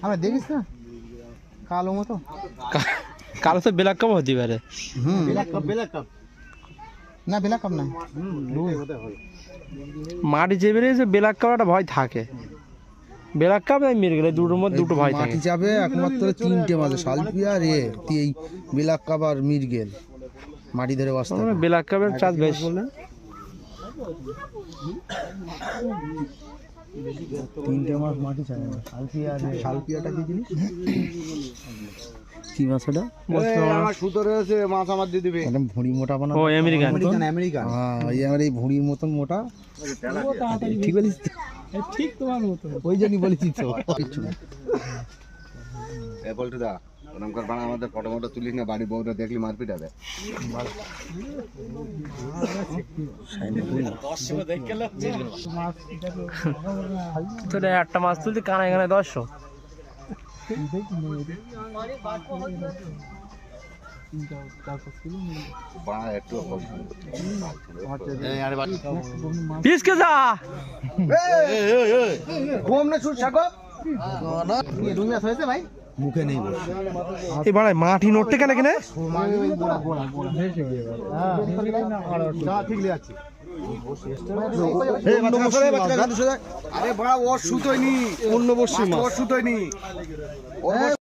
আমরা দেখিস না কালো মতো কালো তো ব্ল্যাক কাপ হতে পারে। না ব্ল্যাক কাপ না মাটি চেপে রয়েছে ব্ল্যাক কাপ একটা ভয় থাকে। ব্ল্যাক কাপ মেরে গেলে দুটোর মধ্যে দুটো ভয় থাকে। মাটি চাপে একমাত্র তিনটে মাছ শালপিয়া আর এই ব্ল্যাক কাপ আর মিরগেল মাটি ধরে বসতে ব্ল্যাক কাপের চাষ বেশ। তিনটে মাছ মাটি চাপে না শালপিয়াটা কি জিনিস কি মাছ ওটা আমার সুতো রয়েছে মাছ আমার দিয়ে দিবে ভুঁড়ি মোটা বানা ও আমেরিকান আমেরিকান হ্যাঁ ওই আমার এই ভুঁড়ির মতন মোটা ঠিক বলিস ঠিক তোমার মতো ওই জন্যই বলেছি তো কিচ্ছু না বলটুদা ওরকম বানা আমাদের ফটো মটো তুলিস না বাড়ি বউটা দেখলি মারপিট হবে তোর একটা মাছ তুলতে কানা এখানে 10 পিস কে যা কম না ছুট সাগো দুই মাছ হয়েছে ভাই মুখে নেই বসে এই বাড়ায় মাটি নড়তে কেন কেন ঠিক আছে আরে বড়া ওর সুতোই নি অন্য বসছি ওর সুতোই নি